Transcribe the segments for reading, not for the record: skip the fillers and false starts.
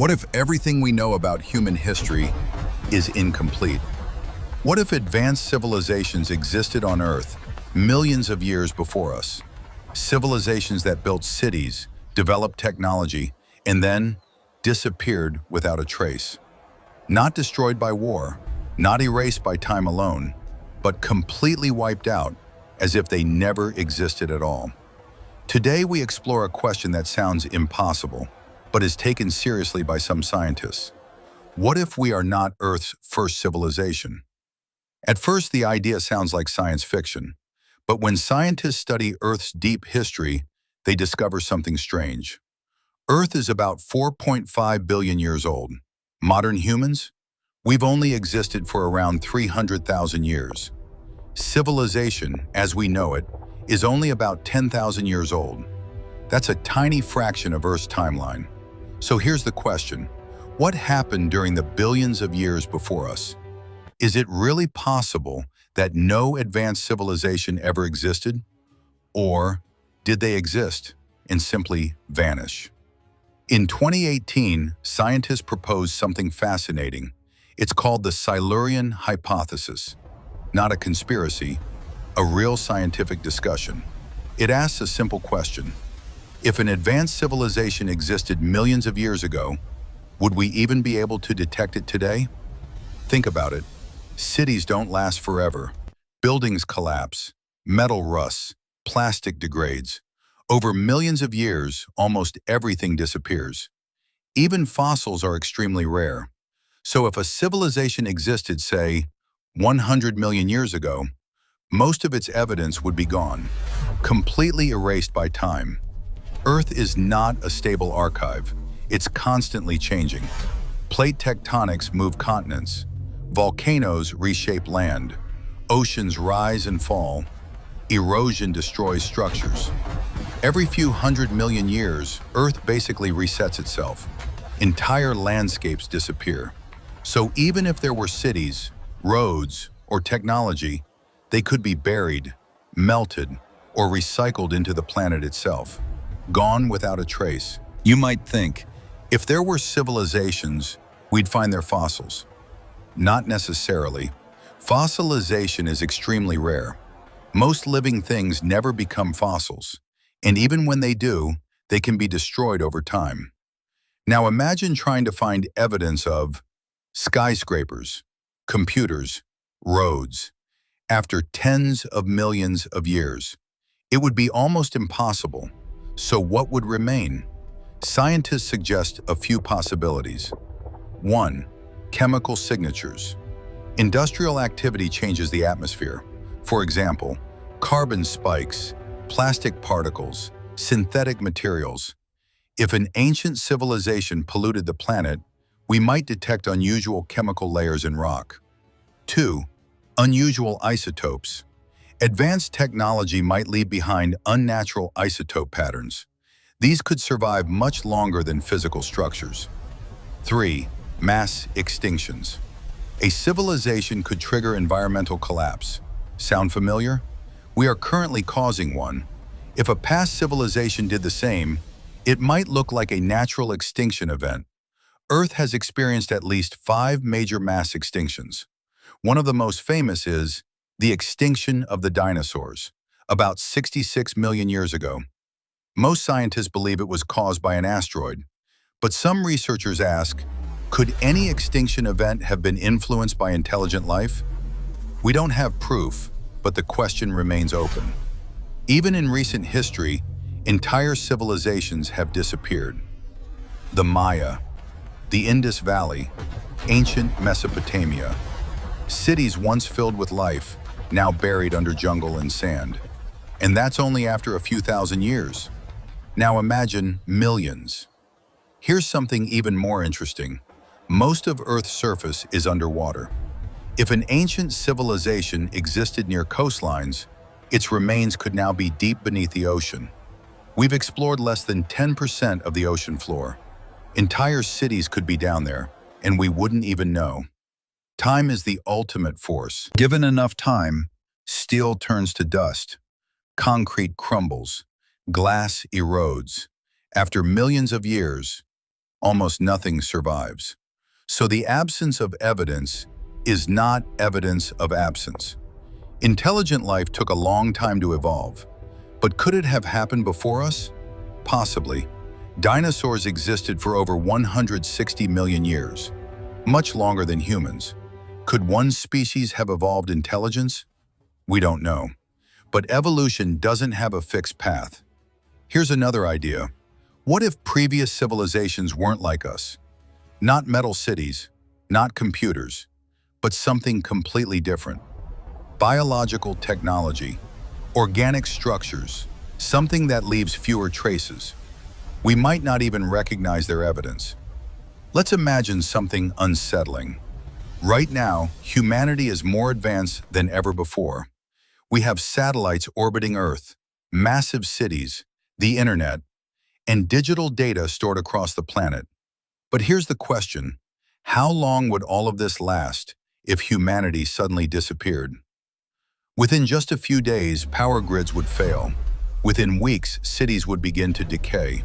What if everything we know about human history is incomplete? What if advanced civilizations existed on Earth millions of years before us? Civilizations that built cities, developed technology, and then disappeared without a trace. Not destroyed by war, not erased by time alone, but completely wiped out as if they never existed at all. Today we explore a question that sounds impossible, but is taken seriously by some scientists. What if we are not Earth's first civilization? At first, the idea sounds like science fiction, but when scientists study Earth's deep history, they discover something strange. Earth is about 4.5 billion years old. Modern humans? We've only existed for around 300,000 years. Civilization, as we know it, is only about 10,000 years old. That's a tiny fraction of Earth's timeline. So here's the question. What happened during the billions of years before us? Is it really possible that no advanced civilization ever existed? Or did they exist and simply vanish? In 2018, scientists proposed something fascinating. It's called the Silurian hypothesis. Not a conspiracy, a real scientific discussion. It asks a simple question. If an advanced civilization existed millions of years ago, would we even be able to detect it today? Think about it. Cities don't last forever. Buildings collapse, metal rusts, plastic degrades. Over millions of years, almost everything disappears. Even fossils are extremely rare. So if a civilization existed, say, 100 million years ago, most of its evidence would be gone, completely erased by time. Earth is not a stable archive. It's constantly changing. Plate tectonics move continents. Volcanoes reshape land. Oceans rise and fall. Erosion destroys structures. Every few 100 million years, Earth basically resets itself. Entire landscapes disappear. So even if there were cities, roads, or technology, they could be buried, melted, or recycled into the planet itself, gone without a trace. You might think, if there were civilizations, we'd find their fossils. Not necessarily. Fossilization is extremely rare. Most living things never become fossils, and even when they do, they can be destroyed over time. Now imagine trying to find evidence of skyscrapers, computers, roads, after tens of millions of years. It would be almost impossible. So what would remain? Scientists suggest a few possibilities. 1. Chemical signatures. Industrial activity changes the atmosphere. For example, carbon spikes, plastic particles, synthetic materials. If an ancient civilization polluted the planet, we might detect unusual chemical layers in rock. 2. Unusual isotopes. Advanced technology might leave behind unnatural isotope patterns. These could survive much longer than physical structures. 3. Mass extinctions. A civilization could trigger environmental collapse. Sound familiar? We are currently causing one. If a past civilization did the same, it might look like a natural extinction event. Earth has experienced at least 5 major mass extinctions. One of the most famous is the extinction of the dinosaurs, about 66 million years ago. Most scientists believe it was caused by an asteroid, but some researchers ask, could any extinction event have been influenced by intelligent life? We don't have proof, but the question remains open. Even in recent history, entire civilizations have disappeared. The Maya, the Indus Valley, ancient Mesopotamia. Cities once filled with life, now buried under jungle and sand. And that's only after a few thousand years. Now imagine millions. Here's something even more interesting. Most of Earth's surface is underwater. If an ancient civilization existed near coastlines, its remains could now be deep beneath the ocean. We've explored less than 10% of the ocean floor. Entire cities could be down there, and we wouldn't even know. Time is the ultimate force. Given enough time, steel turns to dust, concrete crumbles, glass erodes. After millions of years, almost nothing survives. So the absence of evidence is not evidence of absence. Intelligent life took a long time to evolve, but could it have happened before us? Possibly. Dinosaurs existed for over 160 million years, much longer than humans. Could one species have evolved intelligence? We don't know. But evolution doesn't have a fixed path. Here's another idea. What if previous civilizations weren't like us? Not metal cities, not computers, but something completely different. Biological technology, organic structures, something that leaves fewer traces. We might not even recognize their evidence. Let's imagine something unsettling. Right now, humanity is more advanced than ever before. We have satellites orbiting Earth, massive cities, the internet, and digital data stored across the planet. But here's the question: how long would all of this last if humanity suddenly disappeared? Within just a few days, power grids would fail. Within weeks, cities would begin to decay.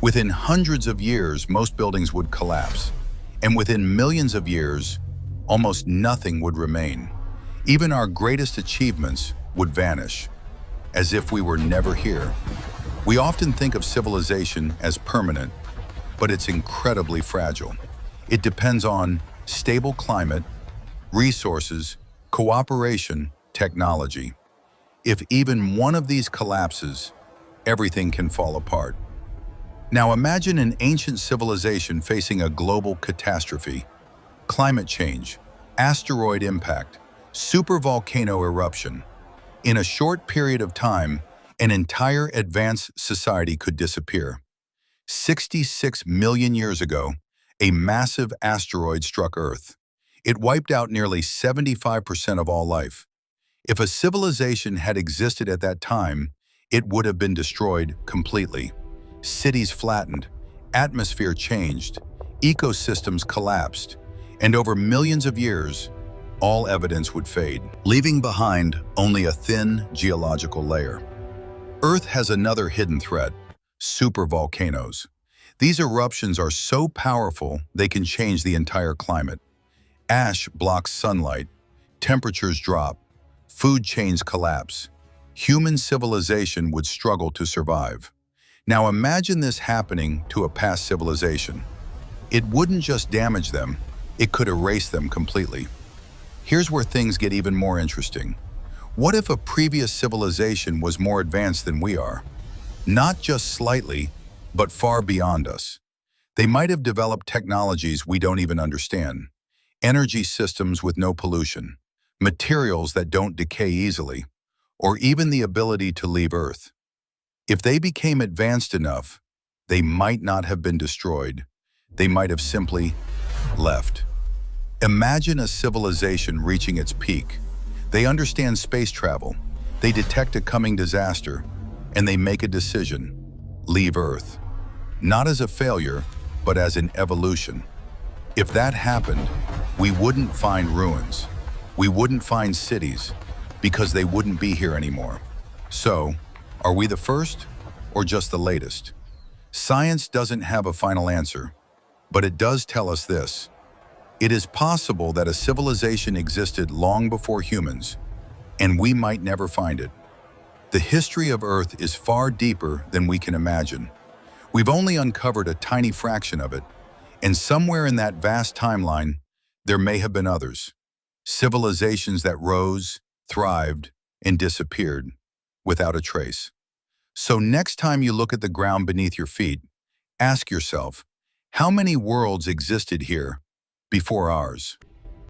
Within hundreds of years, most buildings would collapse. And within millions of years, almost nothing would remain. Even our greatest achievements would vanish, as if we were never here. We often think of civilization as permanent, but it's incredibly fragile. It depends on stable climate, resources, cooperation, technology. If even one of these collapses, everything can fall apart. Now imagine an ancient civilization facing a global catastrophe: climate change, asteroid impact, supervolcano eruption. In a short period of time, an entire advanced society could disappear. 66 million years ago, a massive asteroid struck Earth. It wiped out nearly 75% of all life. If a civilization had existed at that time, it would have been destroyed completely. Cities flattened, atmosphere changed, ecosystems collapsed, and over millions of years, all evidence would fade, leaving behind only a thin geological layer. Earth has another hidden threat: supervolcanoes. These eruptions are so powerful they can change the entire climate. Ash blocks sunlight, temperatures drop, food chains collapse. Human civilization would struggle to survive. Now imagine this happening to a past civilization. It wouldn't just damage them, it could erase them completely. Here's where things get even more interesting. What if a previous civilization was more advanced than we are? Not just slightly, but far beyond us. They might have developed technologies we don't even understand. Energy systems with no pollution, materials that don't decay easily, or even the ability to leave Earth. If they became advanced enough, they might not have been destroyed. They might have simply left. Imagine a civilization reaching its peak. They understand space travel, they detect a coming disaster, and they make a decision: leave Earth. Not as a failure, but as an evolution. If that happened, we wouldn't find ruins. We wouldn't find cities, because they wouldn't be here anymore. So, are we the first or just the latest? Science doesn't have a final answer, but it does tell us this: it is possible that a civilization existed long before humans, and we might never find it. The history of Earth is far deeper than we can imagine. We've only uncovered a tiny fraction of it, and somewhere in that vast timeline, there may have been others. Civilizations that rose, thrived, and disappeared without a trace. So next time you look at the ground beneath your feet, ask yourself, how many worlds existed here before ours?